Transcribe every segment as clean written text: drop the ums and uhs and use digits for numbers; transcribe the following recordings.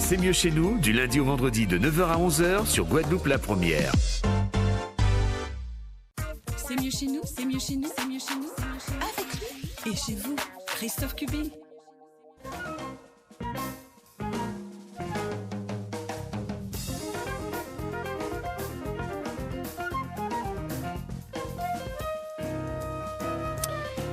C'est mieux chez nous, du lundi au vendredi de 9h à 11h sur Guadeloupe la Première. C'est mieux chez nous, c'est mieux chez nous, c'est mieux chez nous, c'est mieux chez nous. Avec lui et chez vous, Christophe Cubin.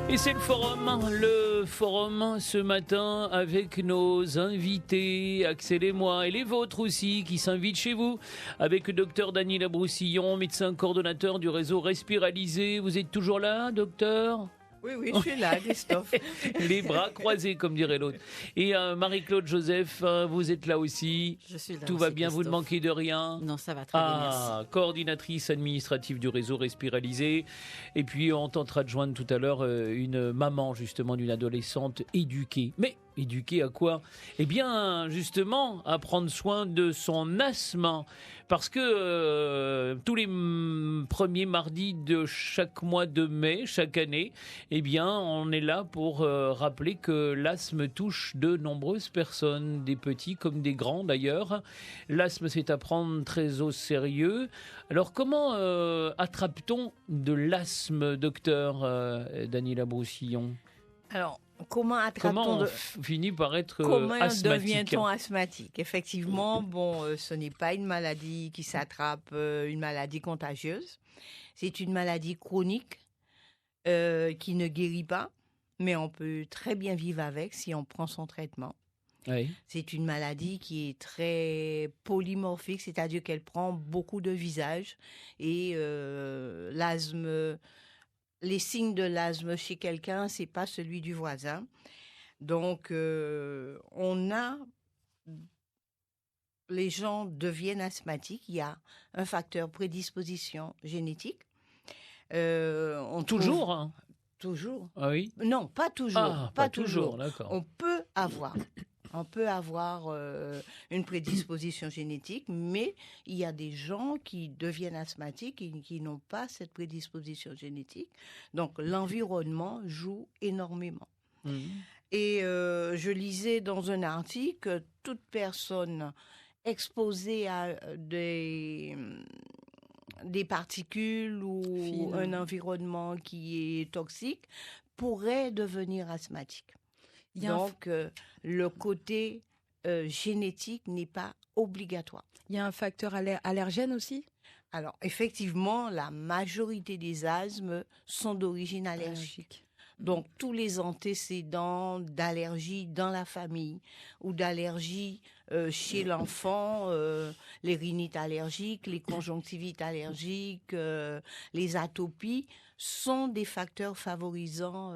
Et c'est le forum ce matin avec nos invités, Axel et moi, et les vôtres aussi, qui s'invitent chez vous, avec le docteur Daniela Broussillon, médecin coordonnateur du réseau Respiralisé. Vous êtes toujours là, docteur ? Oui, je suis là, Christophe. Les bras croisés, comme dirait l'autre. Et Marie-Claude Joseph, vous êtes là aussi. Je suis là. Tout va bien, vous ne manquez de rien? Non, ça va très bien, merci. Coordinatrice administrative du réseau Respiralisé. Et puis, on tentera de joindre tout à l'heure une maman, justement, d'une adolescente éduquée. Mais éduquée à quoi? Eh bien, justement, à prendre soin de son asthme. Parce que tous les premiers mardis de chaque mois de mai, chaque année, eh bien, on est là pour rappeler que l'asthme touche de nombreuses personnes, des petits comme des grands d'ailleurs. L'asthme, c'est à prendre très au sérieux. Alors, comment attrape-t-on de l'asthme, docteur Daniela Broussillon? Alors, comment attrape-t-on finit par être comment asthmatique? devient-on asthmatique? Effectivement, ce n'est pas une maladie qui s'attrape, une maladie contagieuse. C'est une maladie chronique qui ne guérit pas, mais on peut très bien vivre avec si on prend son traitement. Oui. C'est une maladie qui est très polymorphique, c'est-à-dire qu'elle prend beaucoup de visages et l'asthme... Les signes de l'asthme chez quelqu'un, c'est pas celui du voisin. Donc, les gens deviennent asthmatiques. Il y a un facteur prédisposition génétique. Toujours Toujours. Ah oui? Non, pas toujours. Pas toujours, d'accord. On peut avoir une prédisposition génétique, mais il y a des gens qui deviennent asthmatiques et qui n'ont pas cette prédisposition génétique. Donc, l'environnement joue énormément. Mmh. Et je lisais dans un article que toute personne exposée à des particules ou un environnement qui est toxique pourrait devenir asthmatique. Donc, le côté génétique n'est pas obligatoire. Il y a un facteur allergène aussi? Alors, effectivement, la majorité des asthmes sont d'origine allergique. Donc, tous les antécédents d'allergie dans la famille ou d'allergie chez l'enfant, les rhinites allergiques, les conjonctivites allergiques, les atopies, sont des facteurs favorisants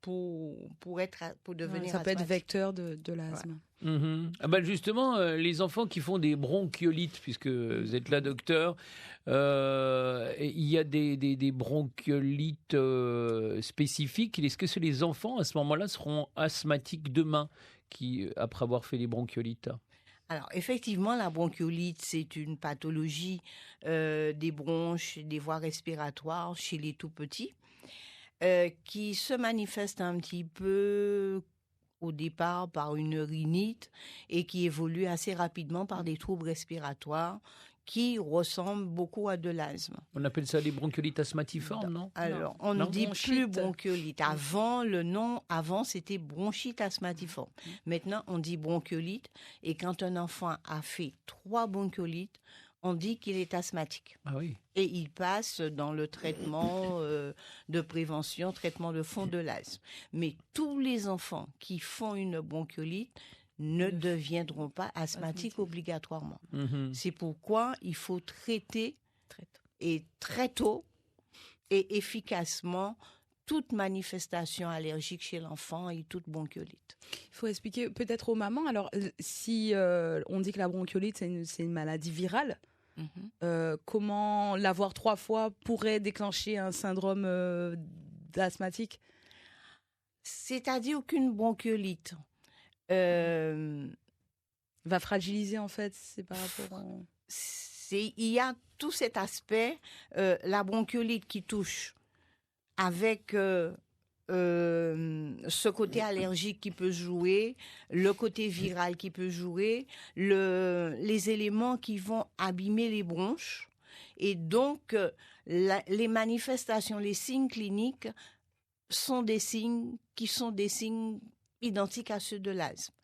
pour devenir ça asthmatique. peut être vecteur de l'asthme. Ouais. Mmh. Justement, les enfants qui font des bronchiolites, puisque vous êtes là, docteur, il y a des bronchiolites spécifiques. Est-ce que les enfants, à ce moment-là, seront asthmatiques demain, après avoir fait les bronchiolites? Alors, effectivement, la bronchiolite, c'est une pathologie des bronches, des voies respiratoires chez les tout-petits, qui se manifeste un petit peu au départ par une rhinite et qui évolue assez rapidement par des troubles respiratoires qui ressemblent beaucoup à de l'asthme. On appelle ça les bronchiolites asthmatiformes, non? Alors, on ne dit plus bronchiolite. Avant, c'était bronchite asthmatiforme. Maintenant, on dit bronchiolite. Et quand un enfant a fait 3 bronchiolites, on dit qu'il est asthmatique. Ah oui. Et il passe dans le traitement de prévention, traitement de fond de l'asthme. Mais tous les enfants qui font une bronchiolite ne deviendront pas asthmatiques obligatoirement. Mmh. C'est pourquoi il faut traiter très tôt et efficacement toute manifestation allergique chez l'enfant et toute bronchiolite. Il faut expliquer peut-être aux mamans. Alors, si on dit que la bronchiolite, c'est une maladie virale, comment l'avoir 3 fois pourrait déclencher un syndrome d'asthmatique? C'est-à-dire qu'une bronchiolite va fragiliser, en fait, c'est par rapport à... Il y a tout cet aspect, la bronchiolite qui touche avec ce côté allergique qui peut jouer, le côté viral qui peut jouer, les éléments qui vont abîmer les bronches. Et donc, les manifestations, les signes cliniques sont des signes identiques à ceux de l'asthme.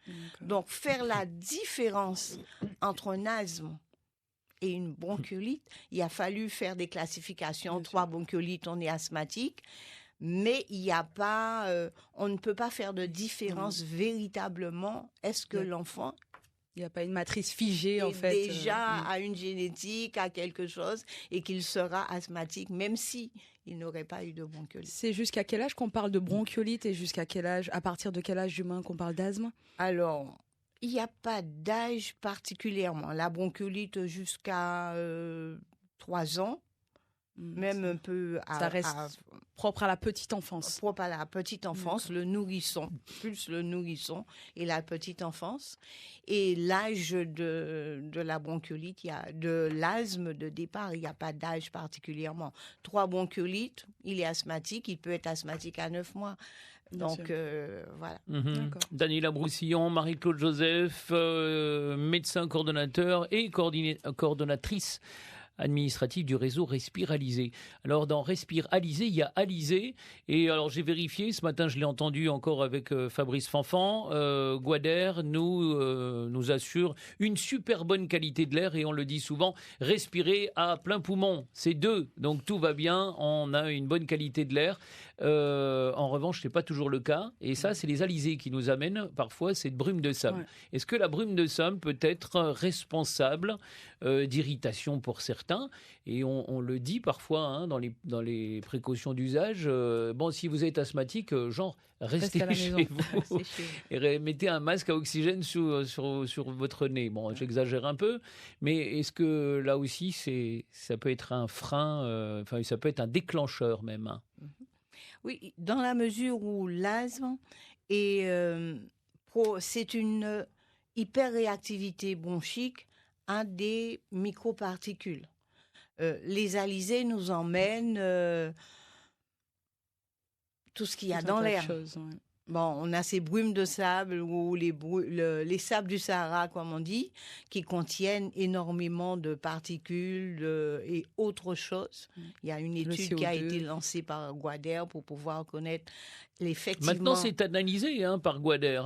Donc, faire la différence entre un asthme et une bronchiolite, il a fallu faire des classifications. 3 bronchiolites, on est asthmatique. Mais il n'y a pas, on ne peut pas faire de différence véritablement. Est-ce que l'enfant il n'y a pas une matrice figée en fait déjà à une génétique, à quelque chose, et qu'il sera asthmatique, même si il n'aurait pas eu de bronchiolite. C'est jusqu'à quel âge qu'on parle de bronchiolite et jusqu'à quel âge, à partir de quel âge humain qu'on parle d'asthme? Alors, il n'y a pas d'âge particulièrement. La bronchiolite jusqu'à 3 ans. Même un peu ça reste propre à la petite enfance. Propre à la petite enfance, le nourrisson, plus le nourrisson et la petite enfance. Et l'âge de la bronchiolite, de l'asthme de départ, il n'y a pas d'âge particulièrement. 3 bronchiolites, il est asthmatique, il peut être asthmatique à 9 mois. Donc, voilà. Daniela Broussillon, Marie-Claude Joseph, médecin coordonnateur et coordonnatrice administrative du réseau Respiralisé. Alors dans Respiralisé, il y a Alizé, et alors j'ai vérifié, ce matin je l'ai entendu encore avec Fabrice Fanfan, Guader nous assure une super bonne qualité de l'air, et on le dit souvent, respirer à plein poumon, c'est 2, donc tout va bien, on a une bonne qualité de l'air. En revanche, ce n'est pas toujours le cas, et ça c'est les alizés qui nous amènent parfois cette brume de sable. Est-ce que la brume de sable peut être responsable d'irritation pour certains? Et on le dit parfois dans les précautions d'usage. Bon, si vous êtes asthmatique, restez chez vous et mettez un masque à oxygène sur votre nez. Bon, j'exagère un peu, mais est-ce que là aussi ça peut être un frein, ça peut être un déclencheur même? Oui, dans la mesure où l'asthme c'est une hyperréactivité bronchique à des microparticules. Les alizés nous emmènent tout ce qu'il y a dans l'air. Bon, on a ces brumes de sable ou les sables du Sahara, comme on dit, qui contiennent énormément de particules et autre chose. Il y a une étude qui a été lancée par Guader pour pouvoir connaître l'effectivement. Maintenant, c'est analysé par Guader.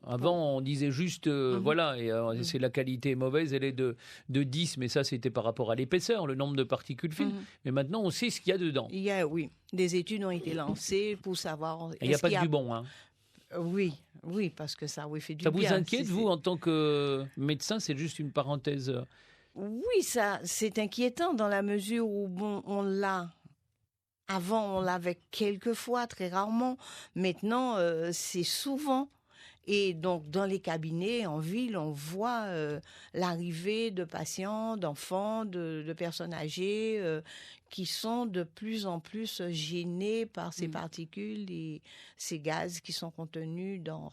Avant, on disait juste, voilà, et c'est la qualité est mauvaise, elle est de 10, mais ça, c'était par rapport à l'épaisseur, le nombre de particules fines. Mais maintenant, on sait ce qu'il y a dedans. Oui, des études ont été lancées pour savoir. Il n'y a pas que du bon. Oui, parce que ça fait du bien. Ça vous inquiète, vous, en tant que médecin? C'est juste une parenthèse. Oui, ça, c'est inquiétant dans la mesure où, on l'a. Avant, on l'avait quelques fois, très rarement. Maintenant, c'est souvent. Et donc, dans les cabinets, en ville, on voit l'arrivée de patients, d'enfants, de personnes âgées qui sont de plus en plus gênés par ces particules et ces gaz qui sont contenus dans...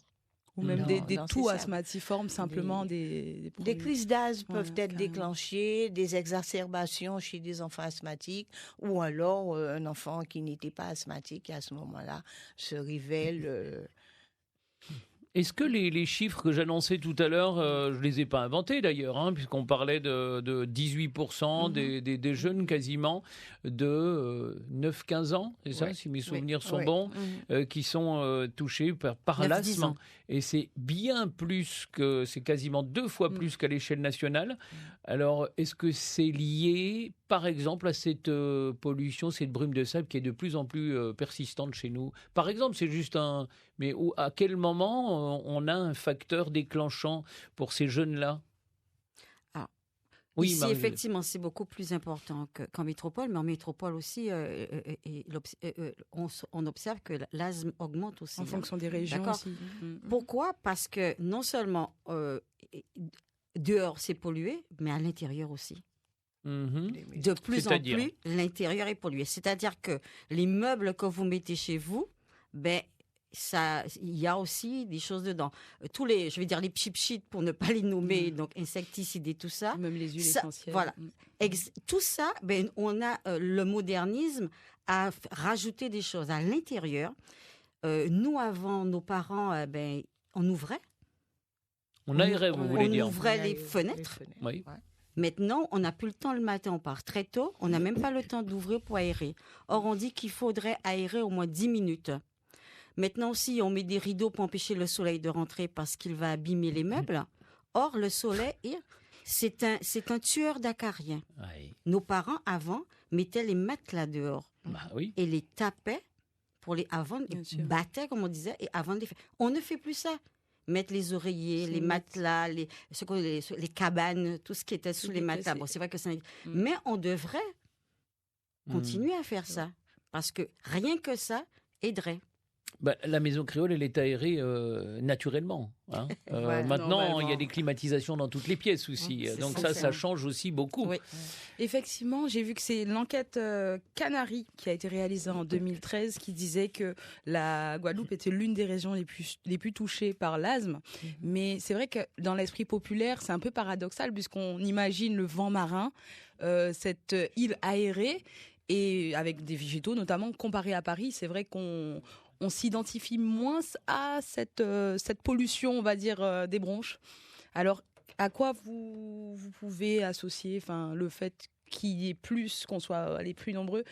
Ou même des toux asthmatiformes, simplement des crises d'asthme peuvent être déclenchées, des exacerbations chez des enfants asthmatiques, ou alors un enfant qui n'était pas asthmatique, à ce moment-là, se révèle... Est-ce que les chiffres que j'annonçais tout à l'heure, je ne les ai pas inventés d'ailleurs, puisqu'on parlait de 18% des jeunes quasiment de 9-15 ans, c'est ça, si mes souvenirs sont bons, qui sont touchés par l'asthme. Et c'est bien plus c'est quasiment 2 fois plus qu'à l'échelle nationale. Alors, est-ce que c'est lié, par exemple, à cette pollution, cette brume de sable qui est de plus en plus persistante chez nous? Par exemple, c'est juste mais à quel moment on a un facteur déclenchant pour ces jeunes-là? Ici, effectivement, c'est beaucoup plus important qu'en métropole, mais en métropole aussi, on observe que l'asthme augmente aussi. En fonction des régions aussi. Pourquoi? Parce que non seulement dehors, c'est pollué, mais à l'intérieur aussi. De plus en plus, l'intérieur est pollué. C'est-à-dire que les meubles que vous mettez chez vous, il y a aussi des choses dedans. Je vais dire les pchit pour ne pas les nommer, donc insecticides et tout ça. Même les huiles essentielles. Voilà. Tout ça, on a le modernisme à rajouter des choses à l'intérieur. Nous, avant, nos parents, on ouvrait. On aérait, vous voulez dire. On ouvrait les fenêtres. Oui. Ouais. Maintenant, on n'a plus le temps le matin, on part très tôt, on n'a même pas le temps d'ouvrir pour aérer. Or, on dit qu'il faudrait aérer au moins 10 minutes. Maintenant aussi, on met des rideaux pour empêcher le soleil de rentrer parce qu'il va abîmer les meubles. Or, le soleil, c'est un tueur d'acariens. Oui. Nos parents, avant, mettaient les matelas dehors et les tapaient battaient, comme on disait, et avant de les faire. On ne fait plus ça. Mettre les oreillers, les matelas, les cabanes, tout ce qui était sous les matelas. Bon, c'est vrai que ça... Mais on devrait continuer à faire ça. Parce que rien que ça aiderait. La maison créole, elle est aérée naturellement. Hein. Maintenant, il y a des climatisations dans toutes les pièces aussi. Donc ça change aussi beaucoup. Oui. Effectivement, j'ai vu que c'est l'enquête Canary qui a été réalisée en 2013 qui disait que la Guadeloupe était l'une des régions les plus touchées par l'asthme. Mais c'est vrai que dans l'esprit populaire, c'est un peu paradoxal puisqu'on imagine le vent marin, cette île aérée, et avec des végétaux notamment, comparé à Paris, c'est vrai qu'on s'identifie moins à cette pollution, on va dire, des bronches. Alors, à quoi vous pouvez associer le fait qu'il y ait plus, qu'on soit les plus nombreux,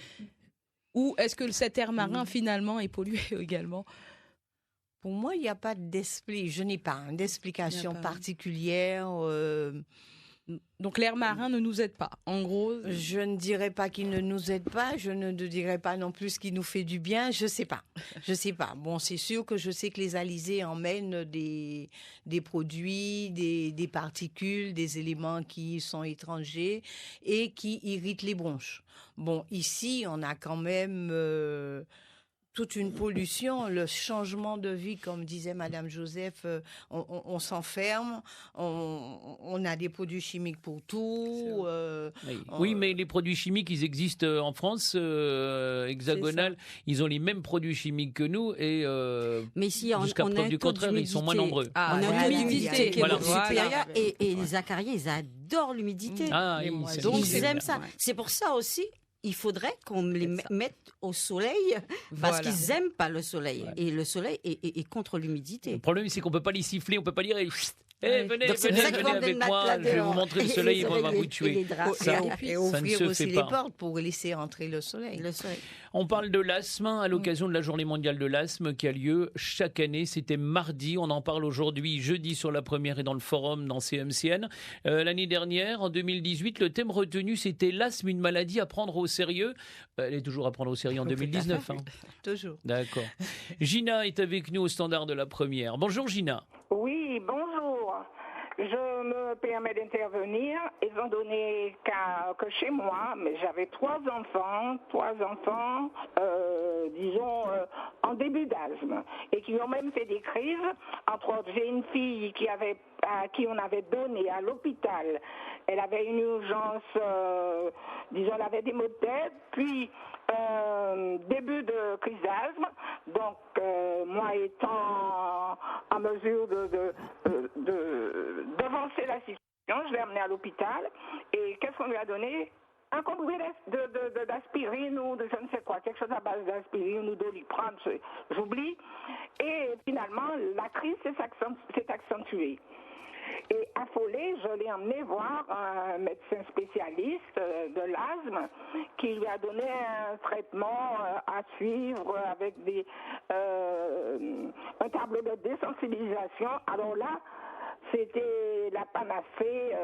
ou est-ce que cet air marin, finalement, est pollué également ? Pour moi, il n'y a pas je n'ai pas d'explication particulière. Donc l'air marin ne nous aide pas, en gros. Je ne dirais pas qu'il ne nous aide pas, je ne dirais pas non plus qu'il nous fait du bien, je sais pas. Bon, c'est sûr que je sais que les alizés emmènent des produits, des particules, des éléments qui sont étrangers et qui irritent les bronches. Bon, ici, on a quand même... toute une pollution, le changement de vie, comme disait Madame Joseph, on s'enferme, on a des produits chimiques pour tout. Oui, mais les produits chimiques, ils existent en France hexagonale. Ils ont les mêmes produits chimiques que nous et jusqu'à preuve du contraire, ils sont moins nombreux. On a l'humidité qui est beaucoup supérieure et les acariens, ils adorent l'humidité. Donc ils aiment ça. C'est pour ça aussi. Il faudrait qu'on les mette au soleil parce qu'ils n'aiment pas le soleil. Ouais. Et le soleil est contre l'humidité. Le problème, c'est qu'on ne peut pas les siffler, on ne peut pas dire venez avec moi, je vais vous montrer le soleil, on va vous tuer. Et ouvrir aussi les portes pour laisser entrer le soleil. On parle de l'asthme à l'occasion de la Journée mondiale de l'asthme qui a lieu chaque année. C'était mardi, on en parle aujourd'hui, jeudi sur la première et dans le forum dans CMCN. L'année dernière, en 2018, le thème retenu, c'était l'asthme, une maladie à prendre au sérieux. Elle est toujours à prendre au sérieux en 2019. Toujours. D'accord. Gina est avec nous au standard de la première. Bonjour Gina. Oui, bonjour. Je me permets d'intervenir, étant donné que chez moi, j'avais trois enfants, en début d'asthme, et qui ont même fait des crises. Entre autres, j'ai une fille à qui on avait donné à l'hôpital. Elle avait une urgence, elle avait des maux de tête, puis début de crise d'asthme. Donc, moi étant en mesure d'avancer la situation, je l'ai amenée à l'hôpital. Et qu'est-ce qu'on lui a donné? Un comprimé d'aspirine ou de je ne sais quoi, quelque chose à base d'aspirine ou d'Oliprane, j'oublie. Et finalement, la crise s'est accentuée. Et affolée, je l'ai emmené voir un médecin spécialiste de l'asthme qui lui a donné un traitement à suivre avec un tableau de désensibilisation. Alors là, c'était la panacée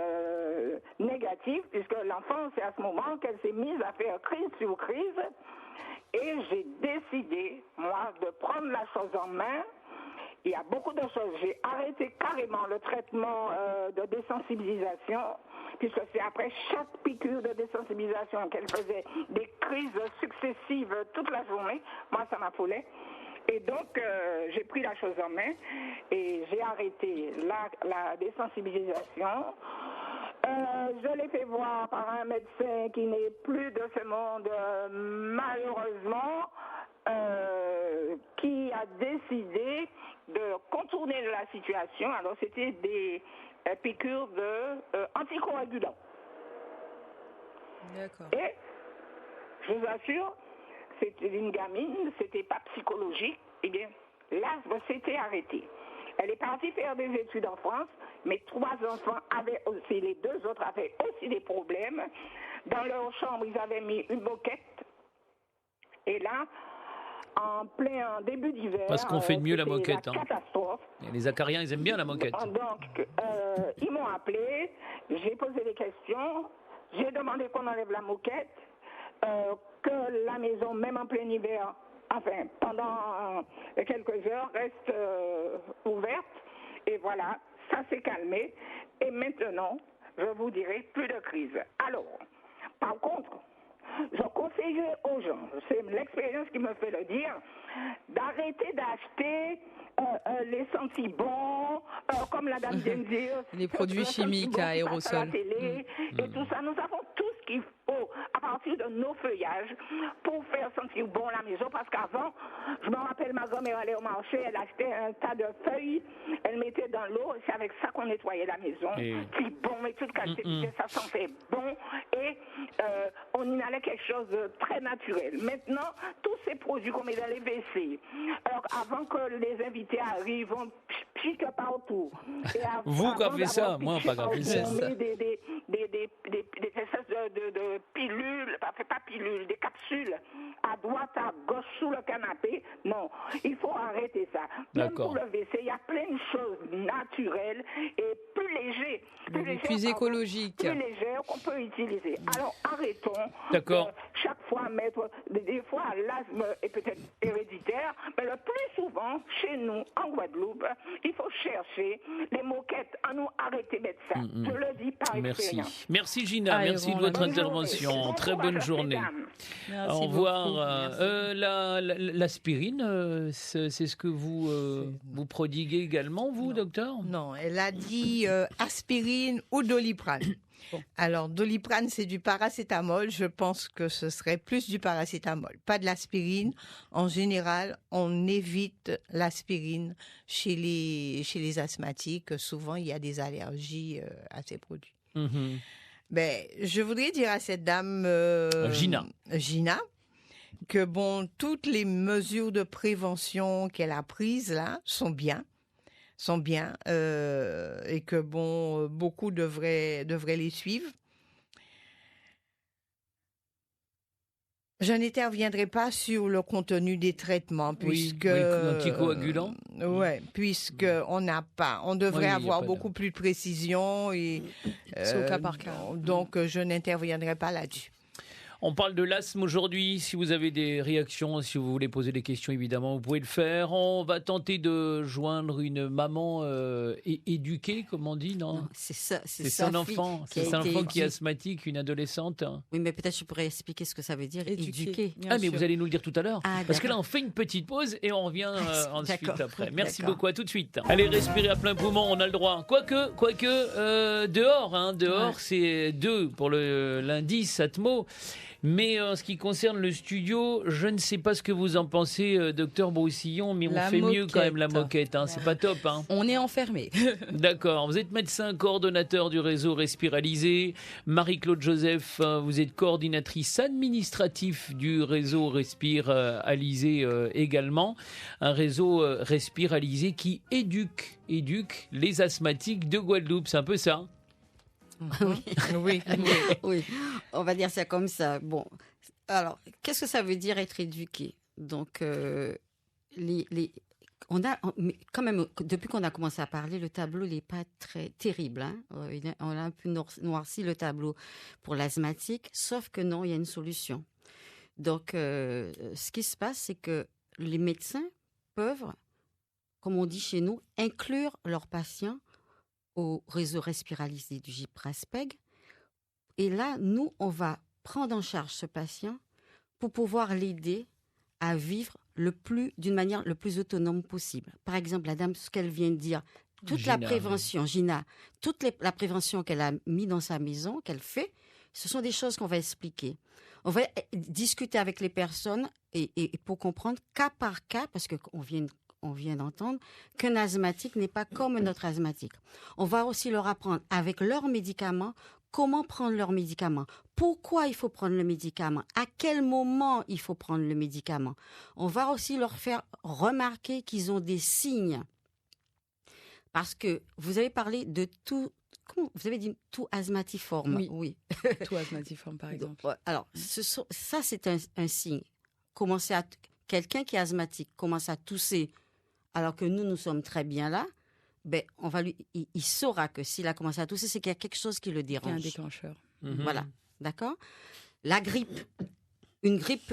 négative puisque l'enfant, c'est à ce moment qu'elle s'est mise à faire crise sur crise. Et j'ai décidé, moi, de prendre la chose en main. Il y a beaucoup de choses. J'ai arrêté carrément le traitement de désensibilisation, puisque c'est après chaque piqûre de désensibilisation qu'elle faisait des crises successives toute la journée. Moi, ça m'affolait. Et donc, j'ai pris la chose en main et j'ai arrêté la désensibilisation. Je l'ai fait voir par un médecin qui n'est plus de ce monde, malheureusement, qui a décidé de contourner la situation. Alors, c'était des piqûres anticoagulants. D'accord. Et je vous assure c'était une gamine, c'était pas psychologique, eh bien, l'asthme s'était arrêté. Elle est partie faire des études en France. Mes 3 enfants avaient aussi, les 2 autres avaient aussi des problèmes. Dans leur chambre, ils avaient mis une moquette. Et là, en début d'hiver... Parce qu'on fait de mieux la moquette. Catastrophe. Et les acariens, ils aiment bien la moquette. Donc, ils m'ont appelé, j'ai posé des questions, j'ai demandé qu'on enlève la moquette, que la maison, même en plein hiver, enfin, pendant quelques heures, reste ouverte. Et voilà, ça s'est calmé. Et maintenant, je vous dirai, plus de crise. Alors, par contre, je conseillerais aux gens, c'est l'expérience qui me fait le dire, d'arrêter d'acheter les sentibons, comme la dame vient de dire. Les produits chimiques à aérosols. À la télé, et tout ça. Nous avons tout ce qu'il faut à partir de nos feuillages pour faire sentir bon la maison. Parce qu'avant, je me rappelle, ma grand-mère allait au marché, elle achetait un tas de feuilles, elle mettait dans l'eau, c'est avec ça qu'on nettoyait la maison. C'est bon, mais toute qualité, ça sentait bon. Et on inhalait quelque chose de très naturel. Maintenant, tous ces produits qu'on met dans les WC, alors avant que les invités arrivent, on pique partout. Vous qui avez fait ça, moi pas grave. On met des espèces de pilules, pas pilules, des capsules à droite, à gauche, sous le canapé. Non, il faut arrêter ça. Même pour le WC, il y a plein de choses naturelles et plus légères. Plus écologiques. Plus légères qu'on peut utiliser. Alors arrêtons. D'accord. Chaque fois mettre, des fois l'asthme est peut-être héréditaire, mais le plus souvent, chez nous, en Guadeloupe, il faut chercher les moquettes à nous arrêter de mettre ça. Je le dis par expérience. Merci Gina, merci de votre intervention. Très bonne journée. Au revoir. L'aspirine, c'est ce que vous prodiguez également, vous, docteur? Non, elle a dit aspirine ou Doliprane. Bon. Alors, Doliprane, c'est du paracétamol. Je pense que ce serait plus du paracétamol, pas de l'aspirine. En général, on évite l'aspirine chez les asthmatiques. Souvent, il y a des allergies à ces produits. Ben, je voudrais dire à cette dame Gina, que bon, toutes les mesures de prévention qu'elle a prises là sont bien et que bon, beaucoup devraient les suivre. Je n'interviendrai pas sur le contenu des traitements puisque anticoagulants. Puisque on devrait avoir beaucoup plus de précision et c'est au cas par cas. Donc je n'interviendrai pas là-dessus. On parle de l'asthme aujourd'hui. Si vous avez des réactions, si vous voulez poser des questions, évidemment, vous pouvez le faire. On va tenter de joindre une maman éduquée, comme on dit, non? C'est ça. C'est son enfant. C'est son enfant qui est asthmatique, une adolescente. Oui, mais peut-être je pourrais expliquer ce que ça veut dire, éduquer. Mais vous allez nous le dire tout à l'heure. Parce que là, on fait une petite pause et on revient ensuite après. Merci beaucoup, à tout de suite. Allez, respirez à plein poumon, on a le droit. Quoique, dehors, c'est 2 pour l'indice Atmo. Mais en ce qui concerne le studio, je ne sais pas ce que vous en pensez, docteur Broussillon, mais on fait mieux quand même la moquette, c'est pas top. On est enfermé. D'accord, vous êtes médecin coordonnateur du réseau Respiralisé. Marie-Claude Joseph, vous êtes coordinatrice administrative du réseau Respiralisé également. Un réseau Respiralisé qui éduque les asthmatiques de Guadeloupe, c'est un peu ça? Oui, on va dire ça comme ça. Bon, alors, qu'est-ce que ça veut dire être éduqué? Donc, quand même, depuis qu'on a commencé à parler, le tableau n'est pas très terrible. On a un peu noirci le tableau pour l'asthmatique, sauf que non, il y a une solution. Donc, ce qui se passe, c'est que les médecins peuvent, comme on dit chez nous, inclure leurs patients au réseau Respiralisé du GIPRASPEG. Et là, nous, on va prendre en charge ce patient pour pouvoir l'aider à vivre d'une manière le plus autonome possible. Par exemple, la dame, ce qu'elle vient de dire, la prévention, Gina, la prévention qu'elle a mis dans sa maison, qu'elle fait, ce sont des choses qu'on va expliquer. On va discuter avec les personnes et pour comprendre cas par cas, parce qu'on vient on vient d'entendre, qu'un asthmatique n'est pas comme un autre asthmatique. On va aussi leur apprendre avec leurs médicaments comment prendre leurs médicaments, pourquoi il faut prendre le médicament, à quel moment il faut prendre le médicament. On va aussi leur faire remarquer qu'ils ont des signes. Parce que vous avez parlé de tout, vous avez dit tout asthmatiforme. Oui. Tout asthmatiforme, par exemple. Alors, ça, c'est un signe. Quelqu'un qui est asthmatique commence à tousser alors que nous sommes très bien là, il saura que s'il a commencé à tousser, c'est qu'il y a quelque chose qui le dérange. Il y a un déclencheur. Voilà, d'accord. La grippe, une grippe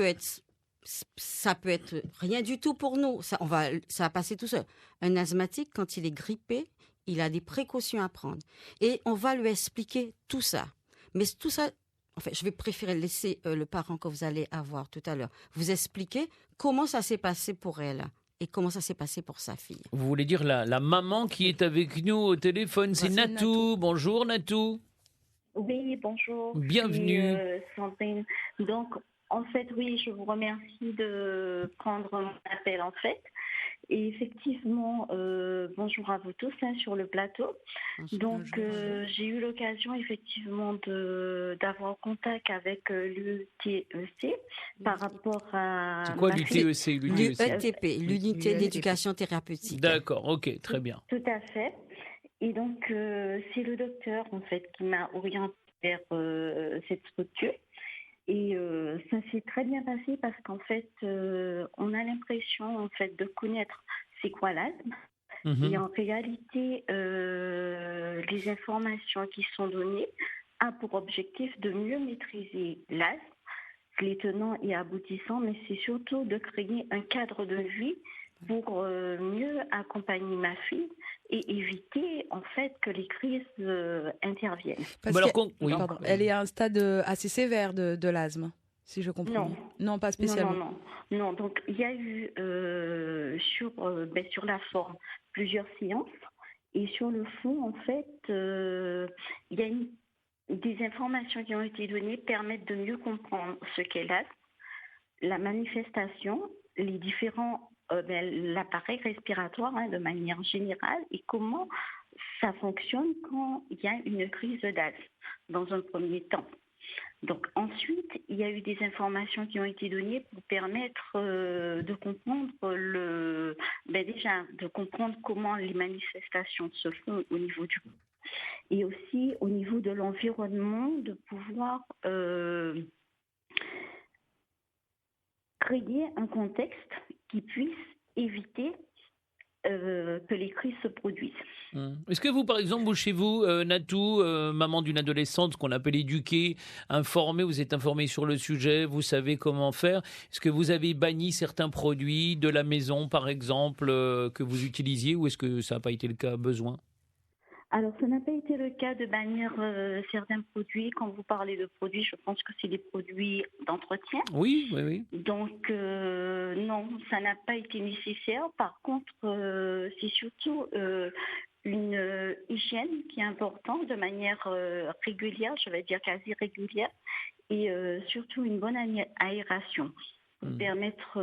ça peut être rien du tout pour nous. Ça va passer tout seul. Un asthmatique, quand il est grippé, il a des précautions à prendre. Et on va lui expliquer tout ça. Mais tout ça, je vais préférer laisser le parent que vous allez avoir tout à l'heure vous expliquer comment ça s'est passé pour elle. Et comment ça s'est passé pour sa fille. Vous voulez dire la maman qui est avec nous au téléphone, c'est Natou. Bonjour Natou. Oui, bonjour. Bienvenue. Sandrine. Donc, en fait, oui, je vous remercie de prendre mon appel, en fait. Et effectivement, bonjour à vous tous sur le plateau. Donc, j'ai eu l'occasion effectivement d'avoir contact avec l'UTEC par rapport à... C'est quoi l'UTEC? L'UETP, l'unité d'éducation thérapeutique. D'accord, ok, très bien. Tout à fait. Et donc, c'est le docteur en fait qui m'a orienté vers cette structure. Et ça s'est très bien passé parce qu'en fait, on a l'impression en fait de connaître c'est quoi l'asthme. Et en réalité, les informations qui sont données ont pour objectif de mieux maîtriser l'asthme, les tenants et aboutissants, mais c'est surtout de créer un cadre de vie pour mieux accompagner ma fille et éviter en fait que les crises interviennent. Elle est à un stade assez sévère de l'asthme, si je comprends. Non, pas spécialement. Non. Donc il y a eu sur la forme plusieurs séances et sur le fond en fait il y a des informations qui ont été données permettent de mieux comprendre ce qu'est l'asthme, la manifestation, les différents l'appareil respiratoire de manière générale et comment ça fonctionne quand il y a une crise d'asthme dans un premier temps. Donc ensuite, il y a eu des informations qui ont été données pour permettre de comprendre déjà de comprendre comment les manifestations se font au niveau du corps et aussi au niveau de l'environnement, de pouvoir créer un contexte qui puisse éviter que les crises se produisent. Est-ce que vous, par exemple, chez vous, Natou, maman d'une adolescente, qu'on appelle éduquée, informée, vous êtes informée sur le sujet, vous savez comment faire. Est-ce que vous avez banni certains produits de la maison, par exemple, que vous utilisiez, ou est-ce que ça n'a pas été le cas, besoin ? Alors, ça n'a pas été le cas de bannir certains produits. Quand vous parlez de produits, je pense que c'est des produits d'entretien. Oui. Donc, non, ça n'a pas été nécessaire. Par contre, c'est surtout une hygiène qui est importante de manière régulière, je vais dire quasi régulière, et surtout une bonne aération pour permettre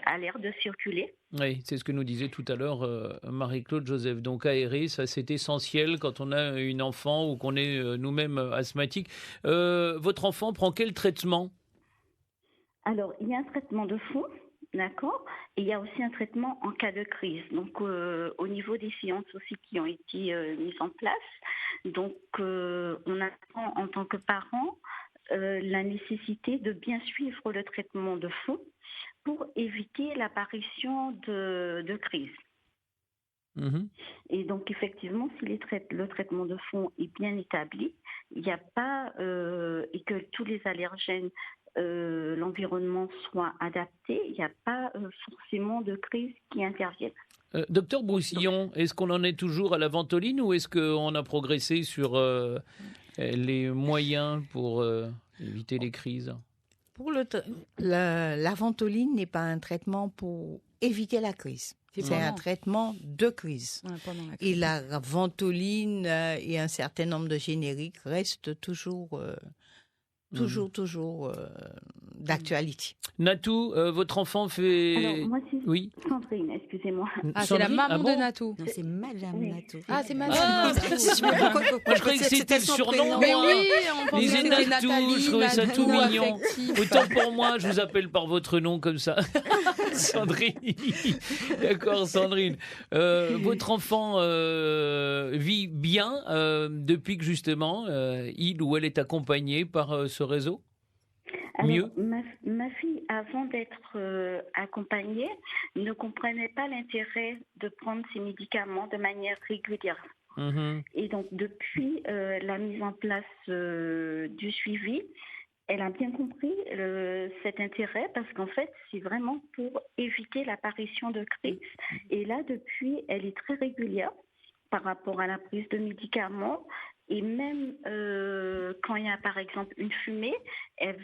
à l'air de circuler. Oui, c'est ce que nous disait tout à l'heure Marie-Claude Joseph. Donc aérer, ça c'est essentiel quand on a une enfant ou qu'on est nous-mêmes asthmatiques. Votre enfant prend quel traitement ? Alors, il y a un traitement de fond, d'accord, et il y a aussi un traitement en cas de crise. Donc, au niveau des séances aussi qui ont été mises en place, donc on apprend en tant que parent la nécessité de bien suivre le traitement de fond pour éviter l'apparition de crise. Et donc, effectivement, si le traitement de fond est bien établi, il n'y a pas, et que tous les allergènes, l'environnement soit adapté, il n'y a pas forcément de crise qui interviennent. Docteur Broussillon, est-ce qu'on en est toujours à la ventoline ou est-ce qu'on a progressé sur les moyens pour éviter les crises ? Pour la ventoline n'est pas un traitement pour éviter la crise. C'est un traitement de crise. Et la ventoline et un certain nombre de génériques restent toujours toujours d'actualité. Natou, votre enfant fait... Alors, moi, c'est Oui. Sandrine, excusez-moi. C'est la maman de Natou. Non, c'est Madame Natou. C'est Madame Natou. Moi, je croyais que c'était le surnom. Mais oui, on pensait Lisez que c'était Natou, Nathalie, je trouvais ça tout Natou, mignon. affectif. Autant pour moi, je vous appelle par votre nom comme ça. Sandrine. D'accord, Sandrine. Votre enfant vit bien depuis que justement, il ou elle est accompagné par ce réseau? Alors, Mieux. ma fille, avant d'être accompagnée, ne comprenait pas l'intérêt de prendre ses médicaments de manière régulière. Et donc, depuis la mise en place du suivi, elle a bien compris cet intérêt parce qu'en fait, c'est vraiment pour éviter l'apparition de crises. Et là, depuis, elle est très régulière par rapport à la prise de médicaments. Et même quand il y a par exemple une fumée, elle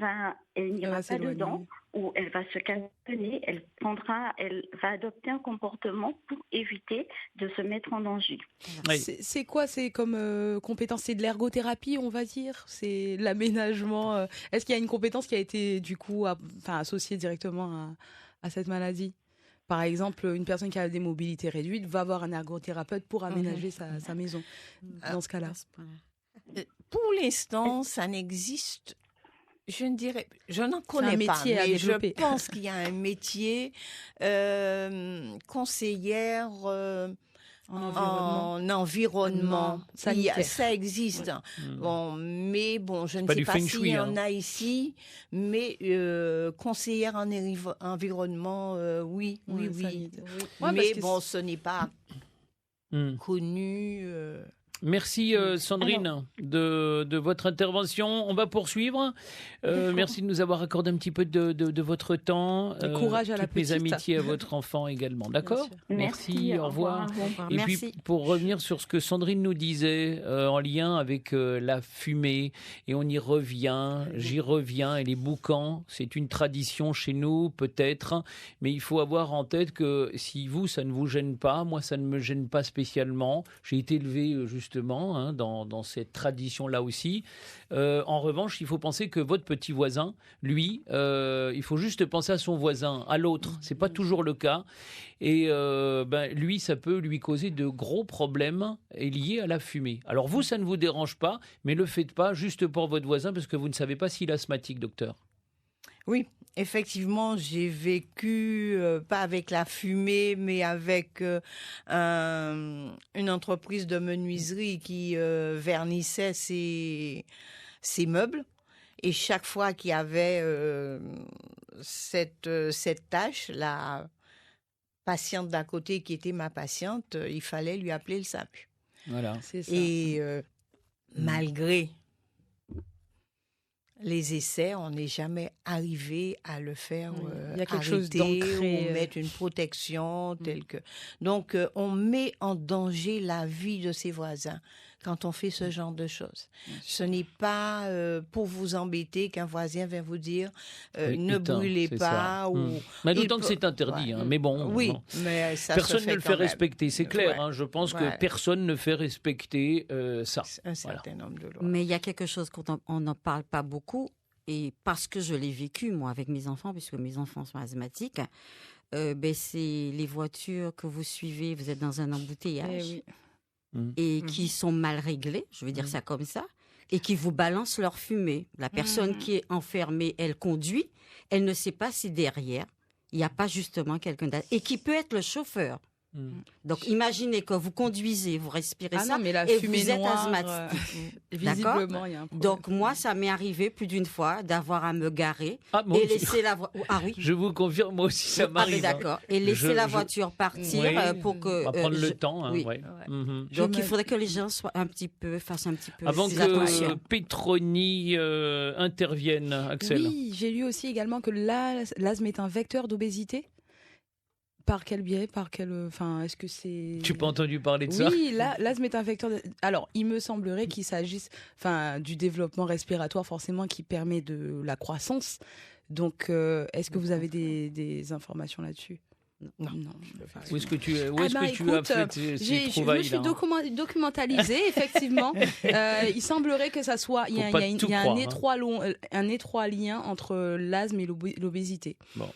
n'ira pas dedans ou elle va se cantonner, elle va adopter un comportement pour éviter de se mettre en danger. Oui. C'est quoi? C'est comme compétence? C'est de l'ergothérapie, on va dire? C'est l'aménagement? Est-ce qu'il y a une compétence qui a été du coup associée directement à cette maladie? Par exemple, une personne qui a des mobilités réduites va voir un ergothérapeute pour aménager sa maison. Dans ce cas-là. Pour l'instant, ça n'existe. Je n'en connais pas, mais je pense qu'il y a un métier conseillère en environnement. Ça existe. Je ne sais pas s'il y en a ici, mais conseillère en environnement, oui. Mais ce n'est pas connu. Merci Sandrine de votre intervention. On va poursuivre. Merci de nous avoir accordé un petit peu de votre temps. Courage à la petite. Mes amitiés à votre enfant également. D'accord ? Merci, au revoir. Et puis pour revenir sur ce que Sandrine nous disait en lien avec la fumée, et on y revient, j'y reviens, et les boucans, c'est une tradition chez nous peut-être, mais il faut avoir en tête que si vous, ça ne vous gêne pas, moi ça ne me gêne pas spécialement. J'ai été élevé justement dans cette tradition-là aussi. En revanche, il faut penser que votre petit voisin, lui, il faut juste penser à son voisin, à l'autre. C'est pas toujours le cas. Et lui, ça peut lui causer de gros problèmes liés à la fumée. Alors vous, ça ne vous dérange pas, mais le faites pas juste pour votre voisin parce que vous ne savez pas s'il est asthmatique, docteur. Oui, effectivement, j'ai vécu, pas avec la fumée, mais avec une entreprise de menuiserie qui vernissait ses meubles. Et chaque fois qu'il y avait cette tâche, la patiente d'à côté qui était ma patiente, il fallait lui appeler le SAMU. Voilà. C'est ça. Et malgré les essais, on n'est jamais arrivé à le faire il y a quelque arrêter chose d'ancré, ou mettre une protection telle que... Donc, on met en danger la vie de ses voisins quand on fait ce genre de choses. Ce n'est pas pour vous embêter qu'un voisin vient vous dire ne brûlez pas. Mais d'autant que c'est interdit, mais bon. Oui, mais ça personne se fait ne le fait respecter, c'est clair. Je pense que personne ne fait respecter ça. Un certain nombre de lois. Mais il y a quelque chose qu'on n'en parle pas beaucoup, et parce que je l'ai vécu, moi, avec mes enfants, puisque mes enfants sont asthmatiques, c'est les voitures que vous suivez, vous êtes dans un embouteillage. Et qui sont mal réglés, je vais dire ça comme ça, et qui vous balancent leur fumée. La personne qui est enfermée, elle conduit, elle ne sait pas si derrière, il n'y a pas justement quelqu'un d'autre, et qui peut être le chauffeur. Donc, imaginez que vous conduisez, vous respirez ça, mais la et fumée vous êtes noire, asthmatique. visiblement, il y a un problème. Donc, moi, ça m'est arrivé plus d'une fois d'avoir à me garer et laisser la voiture... Ah oui. Je vous confirme, moi aussi, ça m'arrive. D'accord. Et laisser la voiture partir pour que... On va prendre le temps. Donc, il faudrait que les gens fassent un petit peu avant que Petroni intervienne, Axel. Oui, j'ai lu aussi également que l'asthme est un vecteur d'obésité. Par quel biais? Est-ce que c'est... Tu n'as pas entendu parler de ça? Oui, l'asthme est un vecteur... Alors, il me semblerait qu'il s'agisse du développement respiratoire, forcément, qui permet de la croissance. Donc, est-ce que vous avez des informations là-dessus? Non. Où est-ce que tu as écoute, fait ces je trouvailles me suis documentalisée, effectivement. Il semblerait que ça soit... Il y a un étroit lien entre l'asthme et l'obésité. Bon,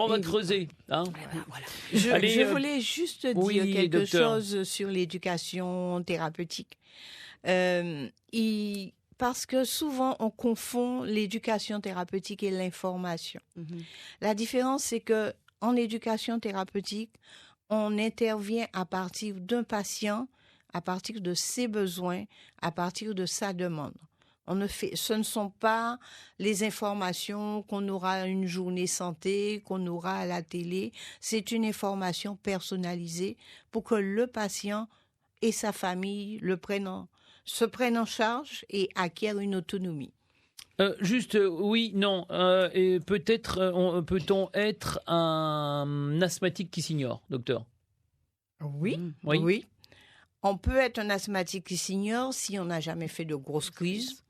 on va creuser. Hein. Voilà. Je voulais juste dire quelque chose sur l'éducation thérapeutique. Parce que souvent, on confond l'éducation thérapeutique et l'information. La différence, c'est que en éducation thérapeutique, on intervient à partir d'un patient, à partir de ses besoins, à partir de sa demande. Ce ne sont pas les informations qu'on aura à une journée santé, qu'on aura à la télé. C'est une information personnalisée pour que le patient et sa famille se prennent en charge et acquièrent une autonomie. Oui, non. Et peut-être peut-on être un asthmatique qui s'ignore, docteur? Oui. On peut être un asthmatique qui s'ignore si on n'a jamais fait de grosses crises.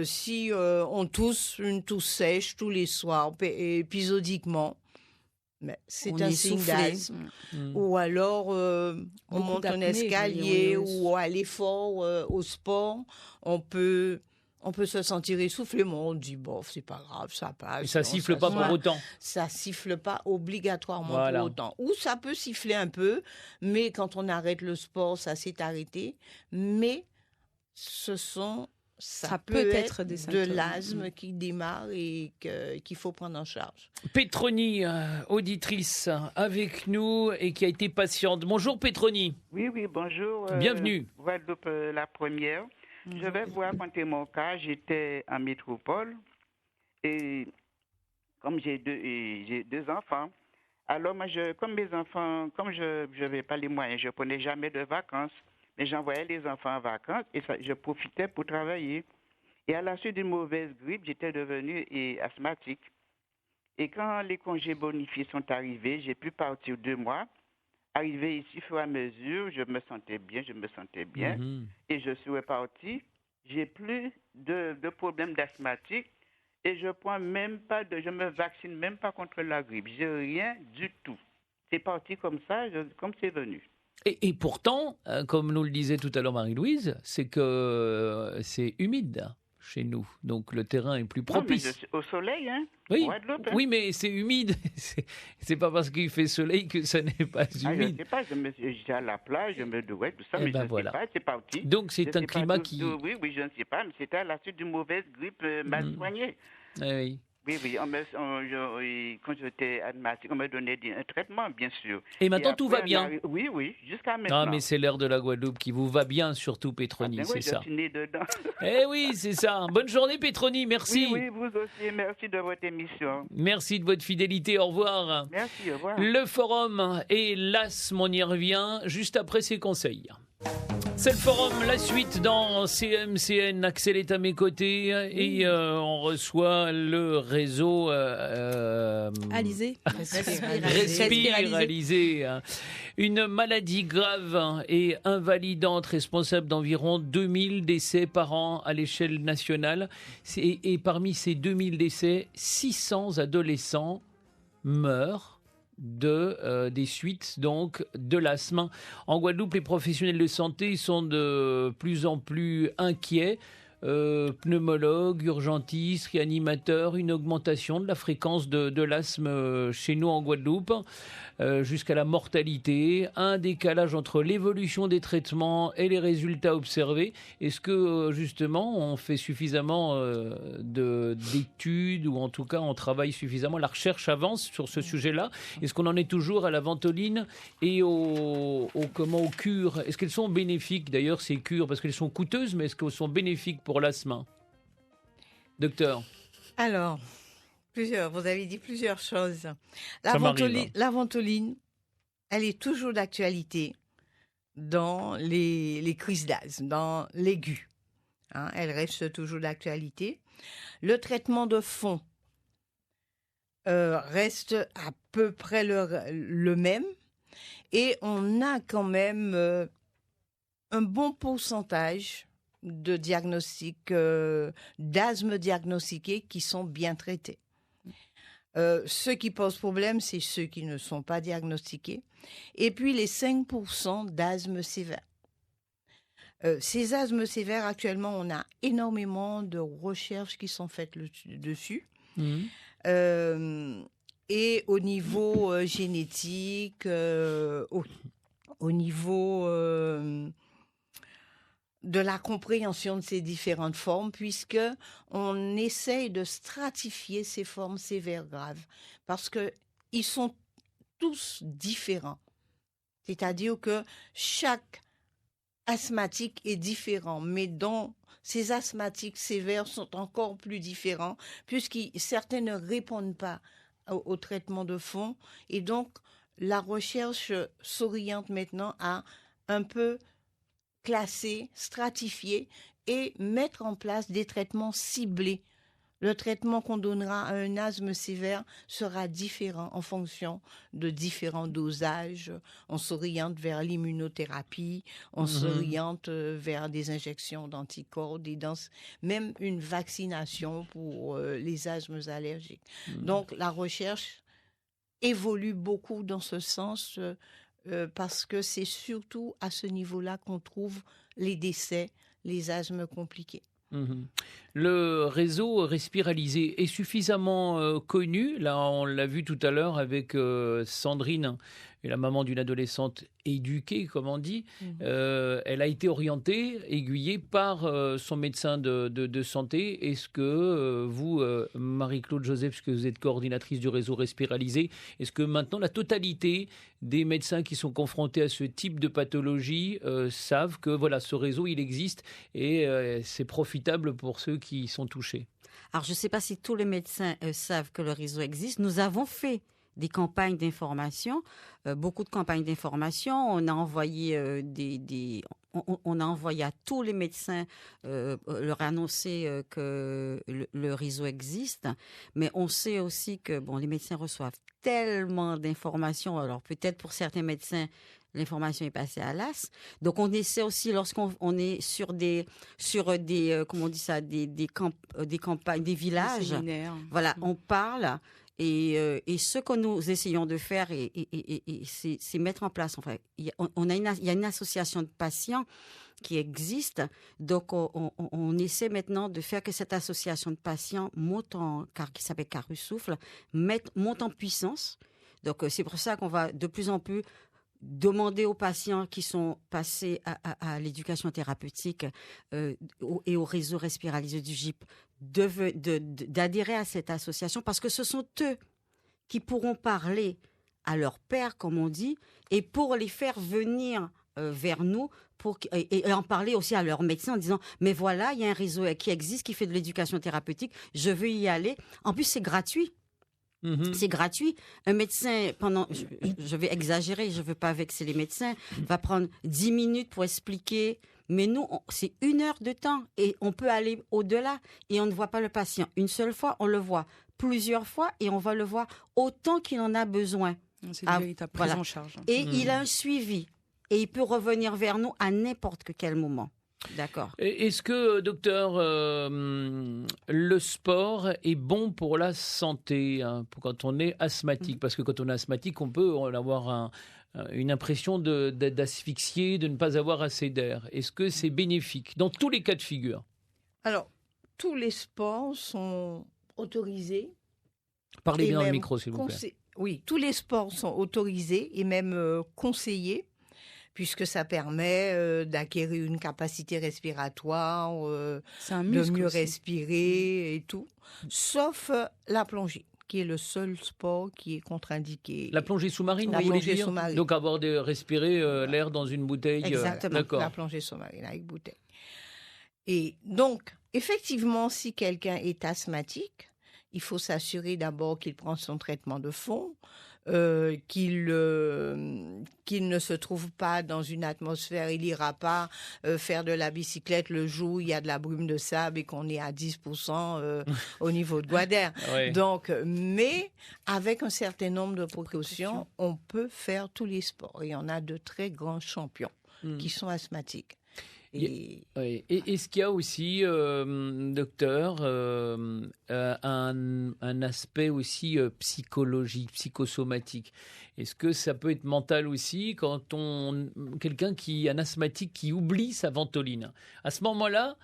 Si on tousse une tousse sèche tous les soirs, épisodiquement. Mais c'est un signe d'asthme. Ou alors, on monte un escalier ou à l'effort, au sport, on peut se sentir essoufflé, mais on dit, c'est pas grave, ça passe. Et ça siffle pas pour autant. Ça siffle pas obligatoirement pour autant. Ou ça peut siffler un peu, mais quand on arrête le sport, ça s'est arrêté. Mais ça peut être de l'asthme qui démarre et qu'il faut prendre en charge. Pétronie, auditrice avec nous et qui a été patiente. Bonjour Pétronie. Oui, bonjour. Bienvenue. Guadeloupe, la première. Je vais vous raconter mon cas. J'étais en métropole et comme j'ai deux enfants, alors moi, comme je n'avais pas les moyens, je ne prenais jamais de vacances, mais j'envoyais les enfants en vacances et je profitais pour travailler. Et à la suite d'une mauvaise grippe, j'étais devenu asthmatique. Et quand les congés bonifiés sont arrivés, j'ai pu partir 2 mois. Arrivé ici, au fur et à mesure, je me sentais bien. Et je suis reparti. J'ai plus de problèmes d'asthmatique et je me vaccine même pas contre la grippe. J'ai rien du tout. C'est parti comme ça, comme c'est venu. Et pourtant, comme nous le disait tout à l'heure Marie-Louise, c'est que c'est humide chez nous, donc le terrain est plus propice. Non, mais au soleil, hein. Oui, oui, mais c'est humide. C'est pas parce qu'il fait soleil que ça n'est pas humide. Je ne sais pas, j'étais à la plage, je me douais, tout ça, mais je ne sais pas, c'est parti. Donc c'est un climat qui... Oui, je ne sais pas, mais c'était à la suite d'une mauvaise grippe mal soignée. Oui. Oui, quand j'étais asthmatique, on m'a donné un traitement, bien sûr. Et maintenant, tout va bien. Oui, jusqu'à maintenant. Ah, mais c'est l'air de la Guadeloupe qui vous va bien, surtout, Pétronie, c'est ça. Je suis né dedans. Eh oui, c'est ça. Bonne journée, Pétronie, merci. Oui, vous aussi, merci de votre émission. Merci de votre fidélité, au revoir. Merci, au revoir. Le forum et l'asthme, on y revient juste après ces conseils. C'est le forum, la suite dans CMCN. Axel est à mes côtés et on reçoit le réseau Alizé. Respire Alizé. Une maladie grave et invalidante responsable d'environ 2000 décès par an à l'échelle nationale. Et parmi ces 2000 décès, 600 adolescents meurent des suites donc de l'asthme. En Guadeloupe, les professionnels de santé sont de plus en plus inquiets. Pneumologues, urgentistes, réanimateurs, une augmentation de la fréquence de l'asthme chez nous en Guadeloupe, jusqu'à la mortalité, un décalage entre l'évolution des traitements et les résultats observés. Est-ce que justement on fait suffisamment d'études, ou en tout cas on travaille suffisamment, la recherche avance sur ce sujet-là? Est-ce qu'on en est toujours à la ventoline et aux cures? Est-ce qu'elles sont bénéfiques d'ailleurs, ces cures, parce qu'elles sont coûteuses, mais est-ce qu'elles sont bénéfiques pour l'asthme? Docteur. Alors, vous avez dit plusieurs choses. La ventoline, elle est toujours d'actualité dans les crises d'asthme, dans l'aigu. Elle reste toujours d'actualité. Le traitement de fond reste à peu près le même. Et on a quand même un bon pourcentage de diagnostics d'asthme diagnostiqués qui sont bien traités. Ceux qui posent problème, c'est ceux qui ne sont pas diagnostiqués. Et puis les 5% d'asthme sévère. Ces asthmes sévères, actuellement, on a énormément de recherches qui sont faites dessus. Et au niveau génétique, au niveau de la compréhension de ces différentes formes, puisque on essaye de stratifier ces formes sévères graves, parce que ils sont tous différents. C'est-à-dire que chaque asthmatique est différent, mais dont ces asthmatiques sévères sont encore plus différents, puisque certains ne répondent pas au traitement de fond, et donc la recherche s'oriente maintenant à un peu classer, stratifier et mettre en place des traitements ciblés. Le traitement qu'on donnera à un asthme sévère sera différent en fonction de différents dosages. On s'oriente vers l'immunothérapie, on s'oriente vers des injections d'anticorps, même une vaccination pour les asthmes allergiques. Donc la recherche évolue beaucoup dans ce sens parce que c'est surtout à ce niveau-là qu'on trouve les décès, les asthmes compliqués. Le réseau Respiralisé est suffisamment connu. Là, on l'a vu tout à l'heure avec Sandrine, la maman d'une adolescente éduquée, comme on dit. Elle a été orientée, aiguillée par son médecin de santé. Est-ce que vous, Marie-Claude Joseph, puisque vous êtes coordinatrice du réseau Respiralisé, est-ce que maintenant la totalité des médecins qui sont confrontés à ce type de pathologie savent que voilà, ce réseau, il existe et c'est profitable pour ceux qui sont touchés? Alors, je ne sais pas si tous les médecins savent que le réseau existe. Nous avons fait des campagnes d'information, beaucoup de campagnes d'information. On a envoyé on a envoyé à tous les médecins leur annoncer que le réseau existe. Mais on sait aussi que les médecins reçoivent tellement d'informations. Alors peut-être pour certains médecins, l'information est passée à l'as. Donc on essaie aussi, lorsqu'on est sur des comment on dit ça, des campagnes, des villages. Des séminaires. Voilà, on parle. Et ce que nous essayons de faire, c'est mettre en place. Enfin, il y a une association de patients qui existe. Donc, on essaie maintenant de faire que cette association de patients qui s'appelle Carus Souffle, monte en puissance. Donc, c'est pour ça qu'on va de plus en plus demander aux patients qui sont passés à l'éducation thérapeutique et au réseau Respiralisé du GIP d'adhérer à cette association, parce que ce sont eux qui pourront parler à leur père, comme on dit, et pour les faire venir vers nous et en parler aussi à leurs médecins en disant mais voilà, il y a un réseau qui existe, qui fait de l'éducation thérapeutique, je veux y aller. En plus, c'est gratuit. C'est gratuit. Un médecin, je vais exagérer, je ne veux pas vexer les médecins, va prendre 10 minutes pour expliquer. Mais nous, c'est 1 heure de temps et on peut aller au-delà. Et on ne voit pas le patient une seule fois, on le voit plusieurs fois et on va le voir autant qu'il en a besoin. C'est une véritable prise en charge. Et il a un suivi et il peut revenir vers nous à n'importe quel moment. D'accord. Est-ce que, docteur, le sport est bon pour la santé quand on est asthmatique? Parce que quand on est asthmatique, on peut avoir une impression d'asphyxier, de ne pas avoir assez d'air. Est-ce que c'est bénéfique dans tous les cas de figure? Alors, tous les sports sont autorisés. Parlez bien dans le micro, s'il vous plaît. Oui, tous les sports sont autorisés et même conseillés, puisque ça permet d'acquérir une capacité respiratoire, de mieux respirer et tout, sauf la plongée, qui est le seul sport qui est contre-indiqué. La plongée sous-marine, vous voulez dire ? Donc avoir de respirer l'air dans une bouteille. Exactement, la plongée sous-marine avec bouteille. Et donc, effectivement, si quelqu'un est asthmatique, il faut s'assurer d'abord qu'il prend son traitement de fond, qu'il ne se trouve pas dans une atmosphère, il n'ira pas faire de la bicyclette le jour où il y a de la brume de sable et qu'on est à 10% au niveau de Guadère. Ouais. Donc, mais avec un certain nombre de précautions, on peut faire tous les sports. Et on a de très grands champions qui sont asthmatiques. Et est-ce qu'il y a aussi, docteur, un aspect aussi psychologique, psychosomatique? Est-ce que ça peut être mental aussi quand quelqu'un un asthmatique qui oublie sa ventoline? À ce moment-là,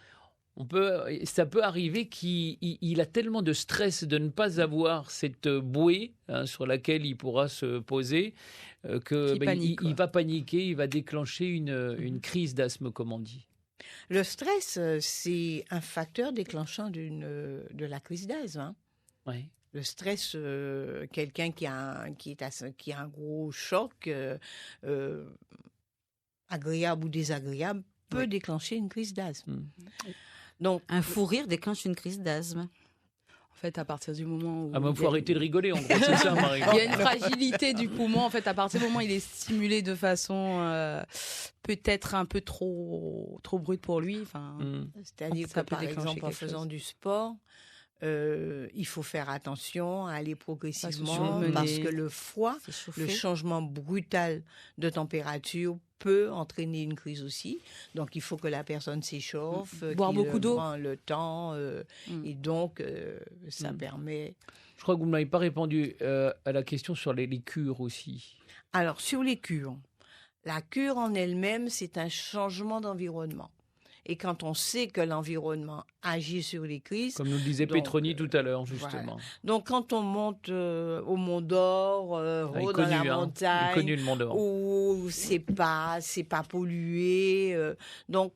ça peut arriver qu'il a tellement de stress de ne pas avoir cette bouée sur laquelle il pourra se poser qu'il va paniquer, il va déclencher une crise d'asthme, comme on dit. Le stress, c'est un facteur déclenchant de la crise d'asthme. Oui. Le stress, quelqu'un qui a un gros choc, agréable ou désagréable, peut déclencher une crise d'asthme. Donc, un fou rire déclenche une crise d'asthme. En fait, à partir du moment où... il faut arrêter de rigoler, en gros, c'est ça, Marie. Il y a une fragilité du poumon. En fait, à partir du moment où il est stimulé de façon peut-être un peu trop brute pour lui. C'est-à-dire que, par exemple, en faisant du sport, il faut faire attention à aller progressivement parce que le froid, le changement brutal de température peut entraîner une crise aussi. Donc, il faut que la personne s'échauffe, boire beaucoup d'eau, prend le temps, et donc ça permet. Je crois que vous ne m'avez pas répondu à la question sur les cures aussi. Alors, sur les cures, la cure en elle-même, c'est un changement d'environnement. Et quand on sait que l'environnement agit sur les crises... Comme nous le disait Petroni tout à l'heure, justement. Voilà. Donc, quand on monte au Mont d'Or, dans la montagne, où c'est pas pollué... donc,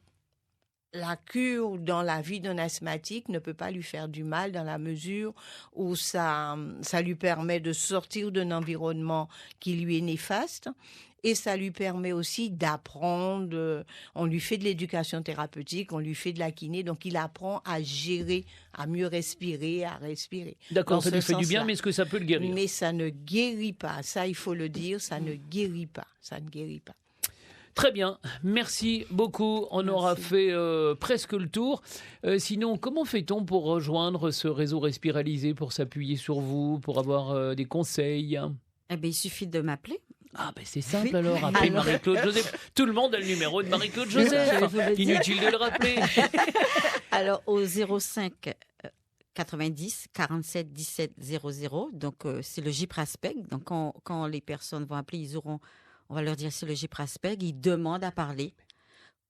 la cure dans la vie d'un asthmatique ne peut pas lui faire du mal dans la mesure où ça lui permet de sortir d'un environnement qui lui est néfaste. Et ça lui permet aussi d'apprendre, on lui fait de l'éducation thérapeutique, on lui fait de la kiné, donc il apprend à gérer, à mieux respirer, à respirer. D'accord, ça lui fait du bien, mais est-ce que ça peut le guérir? Mais ça ne guérit pas, ça il faut le dire, ça ne guérit pas, ça ne guérit pas. Très bien, merci beaucoup. On aura fait presque le tour. Sinon, comment fait-on pour rejoindre ce réseau Respiralisé, pour s'appuyer sur vous, pour avoir des conseils? Eh bien, il suffit de m'appeler. Ah ben c'est simple alors, appelez Marie-Claude Joseph. Tout le monde a le numéro de Marie-Claude Joseph. Inutile de le rappeler. Alors au 05 90 47 17 00, donc c'est le GIPRASPEG. Donc quand les personnes vont appeler, on va leur dire c'est le GIPRASPEG. Ils demandent à parler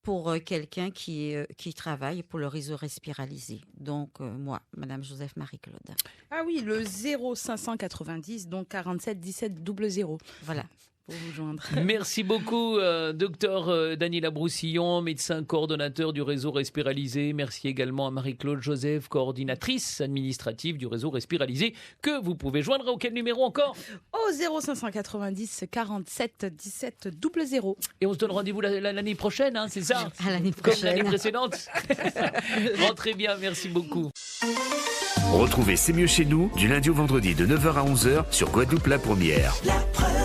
pour quelqu'un qui travaille pour le réseau Respiralisé. Donc, moi, Madame Joseph Marie-Claude. Ah oui, le 0590, donc 47 17 00. Voilà. Pour vous joindre. Merci beaucoup, docteur Daniela Broussillon, médecin coordonnateur du réseau Respiralisé. Merci également à Marie-Claude Joseph, coordinatrice administrative du réseau Respiralisé, que vous pouvez joindre à quel numéro encore? Au 0590 47 17 00. Et on se donne rendez-vous l'année prochaine, hein, c'est ça? À l'année prochaine. Comme l'année précédente. Rentrez bien, merci beaucoup. Retrouvez C'est mieux chez nous du lundi au vendredi de 9h à 11h sur Guadeloupe la Première. La Première.